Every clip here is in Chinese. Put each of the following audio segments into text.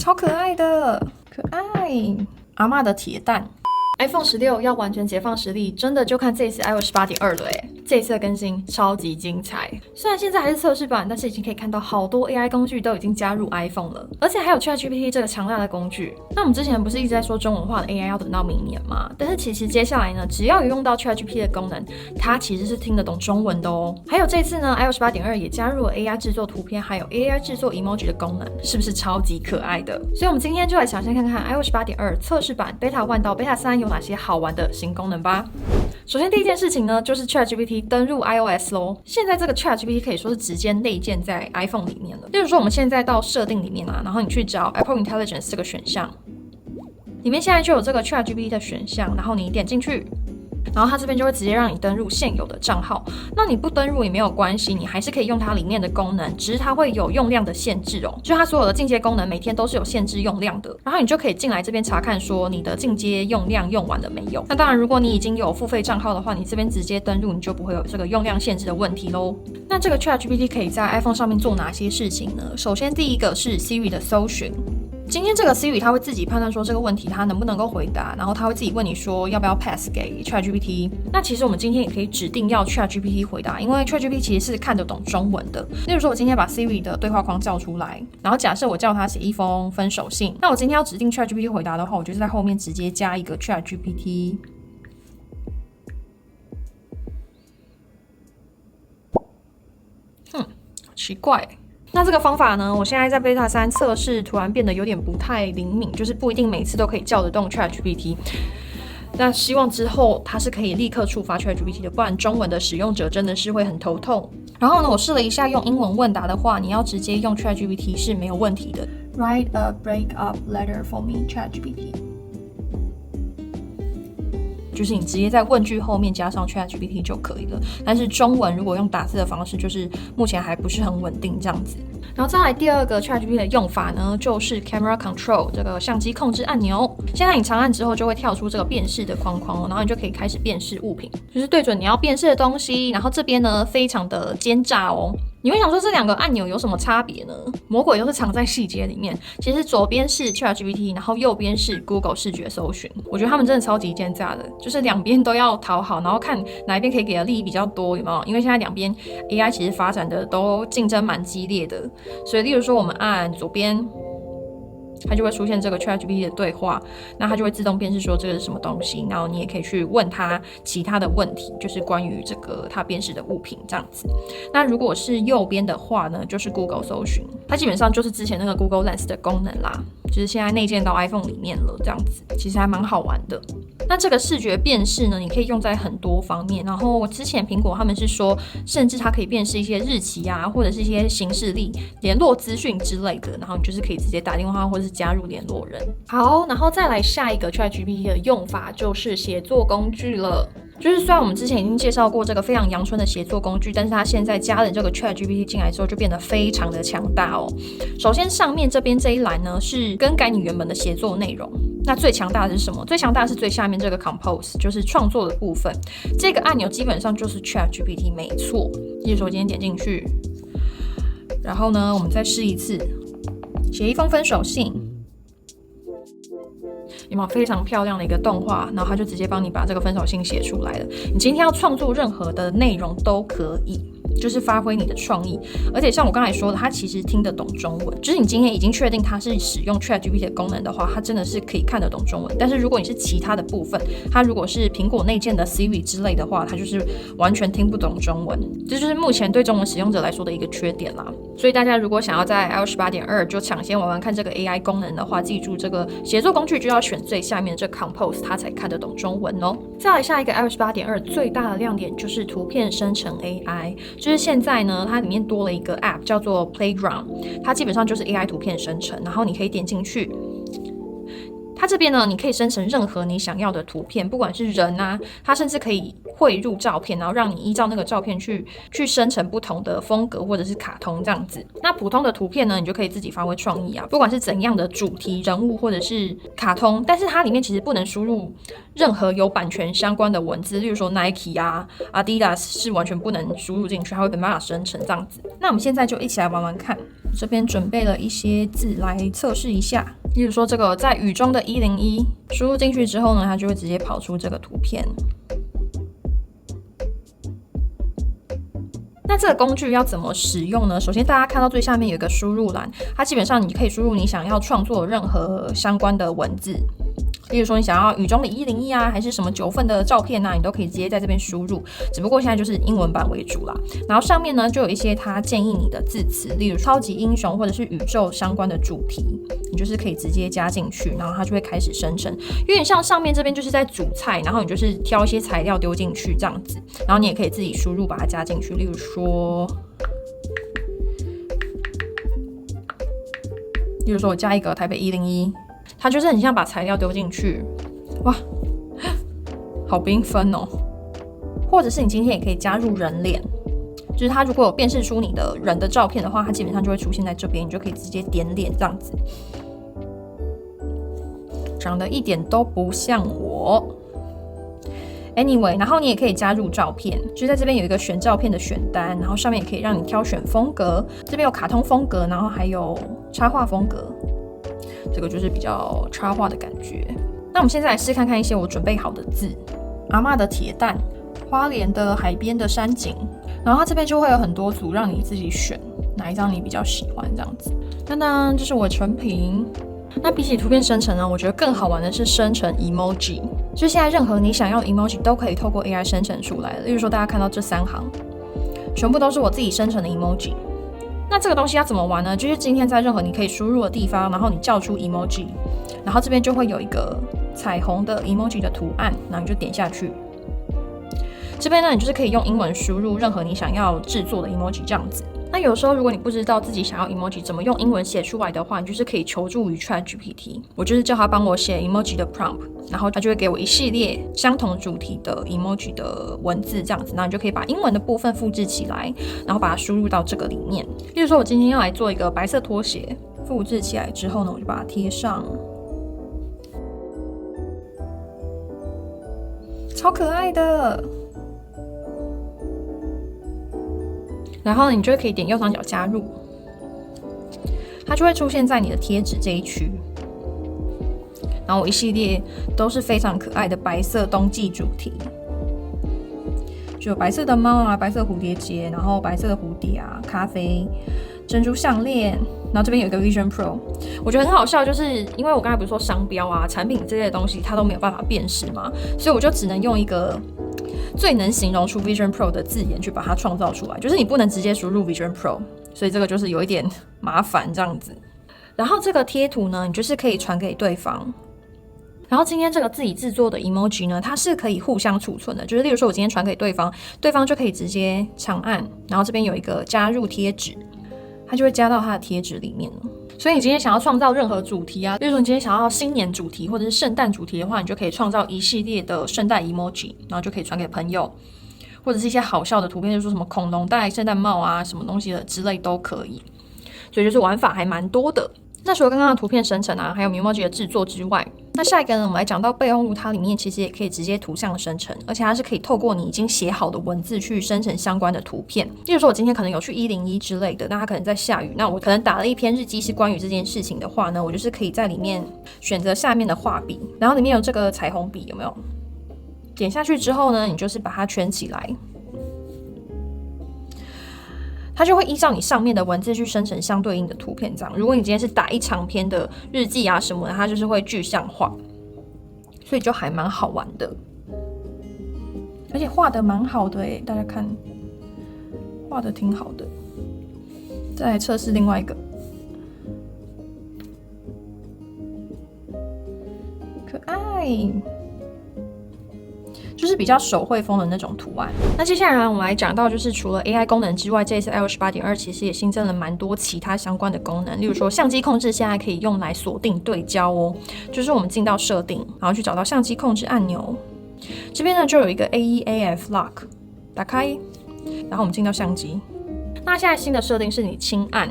超可爱的，可爱。阿嬷的铁蛋。iPhone 16要完全解放实力，真的就看这一次 iOS 18.2了耶！这一次的更新超级精彩。虽然现在还是测试版，但是已经可以看到好多 AI 工具都已经加入 iPhone 了，而且还有 ChatGPT 这个强大的工具。那我们之前不是一直在说中文化的 AI 要等到明年吗？但是其实接下来呢，只要有用到 ChatGPT 的功能，它其实是听得懂中文的哦。还有这次呢 iOS 18.2也加入了 AI 制作图片，还有 AI 制作 emoji 的功能，是不是超级可爱的？所以我们今天就来详细看看 iOS 18.2测试版 Beta 1到 Beta 3有哪些好玩的新功能吧。首先第一件事情呢，就是 ChatGPT 登入 iOS 咯。现在这个 ChatGPT 可以说是直接内建在 iPhone 里面了。例如说我们现在到设定里面啊，然后你去找 Apple Intelligence 这个选项，里面现在就有这个 ChatGPT 的选项，然后你点进去，然后它这边就会直接让你登入现有的账号。那你不登入也没有关系，你还是可以用它里面的功能，只是它会有用量的限制哦。就它所有的进阶功能每天都是有限制用量的，然后你就可以进来这边查看说你的进阶用量用完了没有。那当然，如果你已经有付费账号的话，你这边直接登入，你就不会有这个用量限制的问题咯。那这个 ChatGPT 可以在 iPhone 上面做哪些事情呢？首先第一个是 Siri 的搜寻。今天这个 Siri 它会自己判断说这个问题它能不能够回答，然后它会自己问你说要不要 pass 给 ChatGPT。那其实我们今天也可以指定要 ChatGPT 回答，因为 ChatGPT 其实是看得懂中文的。例如说我今天把 Siri 的对话框叫出来，然后假设我叫它写一封分手信，那我今天要指定 ChatGPT 回答的话，我就是在后面直接加一个 ChatGPT。奇怪。那这个方法呢，我现在在 Beta 3测试，突然变得有点不太灵敏，就是不一定每次都可以叫得动 ChatGPT。那希望之后它是可以立刻触发 ChatGPT 的，不然中文的使用者真的是会很头痛。然后呢，我试了一下用英文问答的话，你要直接用 ChatGPT 是没有问题的。Write a breakup letter for me, ChatGPT。就是你直接在问句后面加上 ChatGPT 就可以了。但是中文如果用打字的方式，就是目前还不是很稳定这样子。然后再来第二个 ChatGPT 的用法呢，就是 Camera Control 这个相机控制按钮。现在你长按之后就会跳出这个辨识的框框，然后你就可以开始辨识物品，就是对准你要辨识的东西。然后这边呢非常的奸诈哦。你会想说这两个按钮有什么差别呢？魔鬼都是藏在细节里面。其实左边是 ChatGPT， 然后右边是 Google 视觉搜寻。我觉得他们真的超级奸诈的，就是两边都要讨好，然后看哪一边可以给的利益比较多，有没有？因为现在两边 AI 其实发展的都竞争蛮激烈的，所以例如说我们按左边，它就会出现这个 ChatGPT 的对话，那它就会自动辨识说这个是什么东西，然后你也可以去问它其他的问题，就是关于这个它辨识的物品这样子。那如果是右边的话呢，就是 Google 搜寻，它基本上就是之前那个 Google Lens 的功能啦，就是现在内建到 iPhone 里面了这样子，其实还蛮好玩的。那这个视觉辨识呢，你可以用在很多方面。然后之前苹果他们是说，甚至它可以辨识一些日期啊，或者是一些行事历、联络资讯之类的。然后你就是可以直接打电话或者是加入联络人。好，然后再来下一个 ChatGPT 的用法就是写作工具了。就是虽然我们之前已经介绍过这个非常阳春的协作工具，但是它现在加了这个 ChatGPT 进来之后，就变得非常的强大哦。首先上面这边这一栏呢是更改你原本的协作内容。那最强大的是什么？最强大的是最下面这个 Compose， 就是创作的部分。这个按钮基本上就是 ChatGPT 没错。例如说我今天点进去，然后呢我们再试一次，写一封分手信。有没有非常漂亮的一个动画，然后它就直接帮你把这个分手信写出来了。你今天要创作任何的内容都可以，就是发挥你的创意。而且像我刚才说的，它其实听得懂中文，就是你今天已经确定它是使用 ChatGPT 的功能的话，它真的是可以看得懂中文。但是如果你是其他的部分，它如果是苹果内建的 Siri 之类的话，它就是完全听不懂中文。这就是目前对中文使用者来说的一个缺点啦。所以大家如果想要在 iOS 18.2 就抢先玩玩看这个 AI 功能的话，记住这个协作工具就要选最下面的这个 Compose， 它才看得懂中文哦。再来下一个 iOS 18.2 最大的亮点就是图片生成 AI， 就是现在呢它里面多了一个 App 叫做 Playground， 它基本上就是 AI 图片生成，然后你可以点进去。它这边呢，你可以生成任何你想要的图片，不管是人啊，它甚至可以汇入照片，然后让你依照那个照片去生成不同的风格或者是卡通这样子。那普通的图片呢，你就可以自己发挥创意啊，不管是怎样的主题、人物或者是卡通，但是它里面其实不能输入任何有版权相关的文字，例如说 Nike 啊、Adidas 是完全不能输入进去，它会没办法生成这样子。那我们现在就一起来玩玩看，这边准备了一些字来测试一下。例如说这个在雨中的101输入进去之后呢，它就会直接跑出这个图片。那这个工具要怎么使用呢？首先大家看到最下面有一个输入栏，它基本上你可以输入你想要创作任何相关的文字，例如说你想要雨中的101啊，还是什么9份的照片啊，你都可以直接在这边输入，只不过现在就是英文版为主啦。然后上面呢就有一些它建议你的字词，例如超级英雄或者是宇宙相关的主题，你就是可以直接加进去，然后它就会开始生成，有点像上面这边就是在煮菜，然后你就是挑一些材料丢进去这样子，然后你也可以自己输入把它加进去，例如说我加一个台北101，它就是很像把材料丢进去，哇，好缤纷哦！或者是你今天也可以加入人脸，就是它如果有辨识出你的人的照片的话，它基本上就会出现在这边，你就可以直接点脸这样子。长得一点都不像我。Anyway， 然后你也可以加入照片，就是在这边有一个选照片的选单，然后上面也可以让你挑选风格，这边有卡通风格，然后还有插画风格，这个就是比较插画的感觉。那我们现在来试看看一些我准备好的字，阿嬷的铁蛋，花莲的海边的山景，然后它这边就会有很多组让你自己选哪一张你比较喜欢这样子。当当，这是我的成品。那比起图片生成呢，我觉得更好玩的是生成 emoji， 就现在任何你想要的 emoji 都可以透过 AI 生成出来的。例如说大家看到这3行，全部都是我自己生成的 emoji。那这个东西要怎么玩呢？就是今天在任何你可以输入的地方，然后你叫出 emoji， 然后这边就会有一个彩虹的 emoji 的图案，然后你就点下去。这边呢，你就是可以用英文输入任何你想要制作的 emoji 这样子。那有时候如果你不知道自己想要 emoji 怎么用英文写出来的话，你就是可以求助于 ChatGPT。我就是叫他帮我写 emoji 的 prompt， 然后他就会给我一系列相同主题的 emoji 的文字这样子，那你就可以把英文的部分复制起来，然后把它输入到这个里面。例如说我今天要来做一个白色拖鞋，复制起来之后呢，我就把它贴上，超可爱的。然后你就可以点右上角加入，它就会出现在你的贴纸这一区。然后我一系列都是非常可爱的白色冬季主题，就有白色的猫啊，白色蝴蝶结，然后白色的蝴蝶啊，咖啡珍珠项链，然后这边有一个 Vision Pro， 我觉得很好笑，就是因为我刚才不是说商标啊、产品这类的东西它都没有办法辨识嘛，所以我就只能用一个最能形容出 Vision Pro 的字眼去把它创造出来，就是你不能直接输入 Vision Pro， 所以这个就是有一点麻烦这样子。然后这个贴图呢，你就是可以传给对方。然后今天这个自己制作的 emoji 呢，它是可以互相储存的，就是例如说我今天传给对方，对方就可以直接长按，然后这边有一个加入贴纸，它就会加到它的贴纸里面了。所以你今天想要创造任何主题啊，比如说你今天想要新年主题或者是圣诞主题的话，你就可以创造一系列的圣诞 emoji， 然后就可以传给朋友，或者是一些好笑的图片，就是说什么恐龙戴圣诞帽啊，什么东西的之类都可以。所以就是玩法还蛮多的。那除了刚刚的图片生成啊，还有 emoji 的制作之外，那下一个呢，我们来讲到备用物，它里面其实也可以直接图像生成，而且它是可以透过你已经写好的文字去生成相关的图片。例如说我今天可能有去101之类的，那它可能在下雨，那我可能打了一篇日记是关于这件事情的话呢，我就是可以在里面选择下面的画笔，然后里面有这个彩虹笔，有没有？点下去之后呢，你就是把它圈起来，它就会依照你上面的文字去生成相对应的图片。这样，如果你今天是打一长篇的日记啊什么的，它就是会具象化，所以就还蛮好玩的，而且画的蛮好的大家看，画的挺好的。再来测试另外一个，可爱。就是比较手绘风的那种图案。那接下来呢，我们来讲到就是除了 AI 功能之外，这一次 iOS 8.2其实也新增了蛮多其他相关的功能，例如说相机控制现在可以用来锁定对焦哦，就是我们进到设定，然后去找到相机控制按钮，这边呢就有一个 AEAF Lock， 打开，然后我们进到相机。那现在新的设定是你轻按，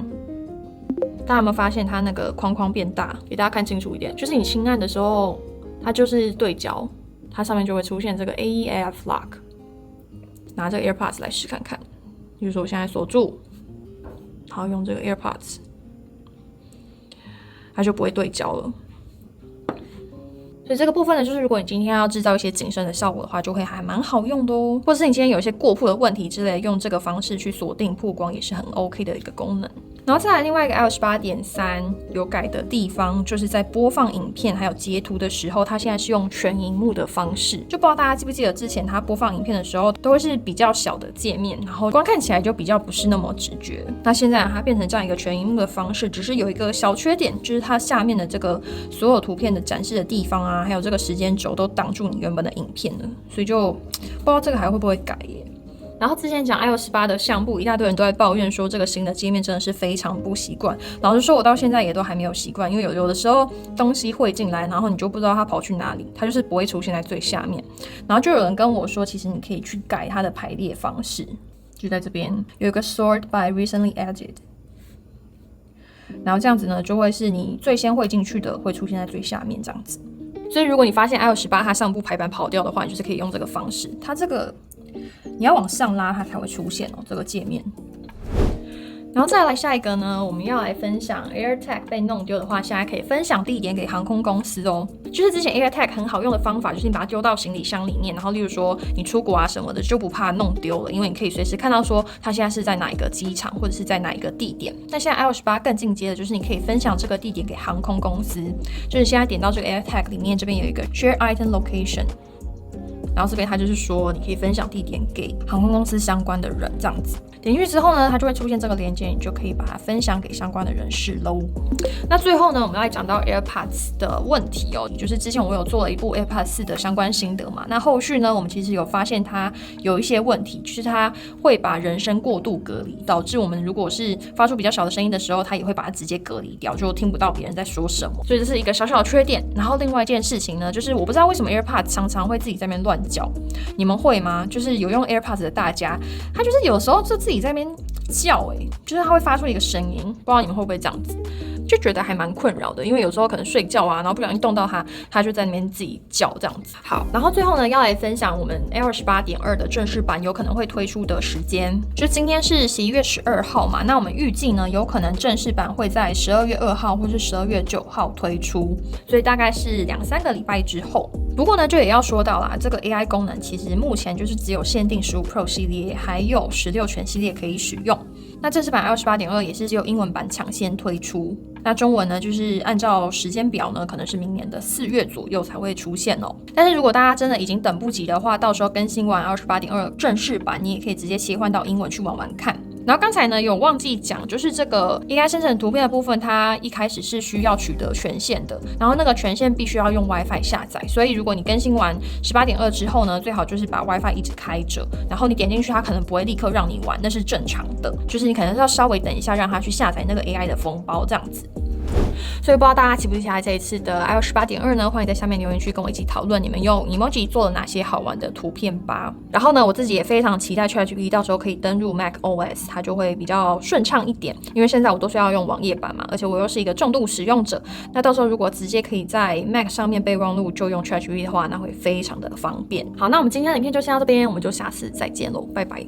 大家有没有发现它那个框框变大？给大家看清楚一点，就是你轻按的时候，它就是对焦，它上面就会出现这个 AEAF Lock。拿这个 AirPods 来试看看，比如说我现在锁住，然后用这个 AirPods， 它就不会对焦了。所以这个部分呢，就是如果你今天要制造一些景深的效果的话，就会还蛮好用的哦。或者是你今天有一些过曝的问题之类的，用这个方式去锁定曝光也是很 OK 的一个功能。然后再来另外一个 iOS 8.3有改的地方，就是在播放影片还有截图的时候，它现在是用全萤幕的方式。就不知道大家记不记得之前它播放影片的时候，都会是比较小的界面，然后观看起来就比较不是那么直觉。那现在它变成这样一个全萤幕的方式，只是有一个小缺点，就是它下面的这个所有图片的展示的地方啊，还有这个时间轴都挡住你原本的影片了，所以就不知道这个还会不会改耶。然后之前讲 iOS 8的相簿，一大堆人都在抱怨说这个新的界面真的是非常不习惯。老实说，我到现在也都还没有习惯，因为有的时候东西汇进来，然后你就不知道它跑去哪里，它就是不会出现在最下面。然后就有人跟我说，其实你可以去改它的排列方式，就在这边有一个 Sort by Recently Added， 然后这样子呢，就会是你最先汇进去的会出现在最下面这样子。所以如果你发现 iOS 8它上部排版跑掉的话，你就是可以用这个方式，它这个你要往上拉它才会出现哦，这个界面。然后再来下一个呢，我们要来分享 AirTag 被弄丢的话，现在可以分享地点给航空公司哦。就是之前 AirTag 很好用的方法，就是你把它丢到行李箱里面，然后例如说你出国啊什么的，就不怕弄丢了，因为你可以随时看到说它现在是在哪一个机场或者是在哪一个地点。那现在 iOS 8更进阶的就是你可以分享这个地点给航空公司，就是现在点到这个 AirTag 里面，这边有一个 Share Item Location。然后这边它就是说，你可以分享地点给航空公司相关的人，这样子。点进去之后呢，它就会出现这个链接，你就可以把它分享给相关的人士喽。那最后呢，我们来讲到 AirPods 的问题哦，就是之前我有做了一部 AirPods 4的相关心得嘛。那后续呢，我们其实有发现它有一些问题，就是它会把人声过度隔离，导致我们如果是发出比较小的声音的时候，它也会把它直接隔离掉，就听不到别人在说什么。所以这是一个小小的缺点。然后另外一件事情呢，就是我不知道为什么 AirPods 常常会自己在那边乱叫，你们会吗？就是有用 AirPods 的大家，它就是有时候就自己在那边叫就是它会发出一个声音，不知道你们会不会这样子，就觉得还蛮困扰的，因为有时候可能睡觉啊，然后不小心动到它，它就在那边自己叫这样子。好，然后最后呢，要来分享我们 iOS 8.2的正式版有可能会推出的时间，就今天是11月12号嘛，那我们预计呢，有可能正式版会在12月2号或是12月9号推出，所以大概是2-3个礼拜之后。不过呢，就也要说到啦，这个 AI 功能其实目前就是只有限定15 Pro 系列，还有16全系列可以使用。那正式版 iOS 8.2也是只有英文版抢先推出，那中文呢，就是按照时间表呢，可能是明年的4月左右才会出现哦。但是如果大家真的已经等不及的话，到时候更新完iOS 8.2正式版，你也可以直接切换到英文去玩玩看。然后刚才呢有忘记讲，就是这个 AI 生成图片的部分，它一开始是需要取得权限的，然后那个权限必须要用 WiFi 下载，所以如果你更新完 18.2 之后呢，最好就是把 WiFi 一直开着，然后你点进去，它可能不会立刻让你玩，那是正常的，就是你可能要稍微等一下，让它去下载那个 AI 的封包这样子。所以不知道大家期不期待这一次的 iOS 8.2呢？欢迎在下面留言区跟我一起讨论你们用 emoji 做了哪些好玩的图片吧。然后呢，我自己也非常期待 ChatGPT 到时候可以登入 macOS， 它就会比较顺畅一点。因为现在我都是要用网页版嘛，而且我又是一个重度使用者。那到时候如果直接可以在 Mac 上面备忘录就用 ChatGPT 的话，那会非常的方便。好，那我们今天的影片就先到这边，我们就下次再见喽，拜拜。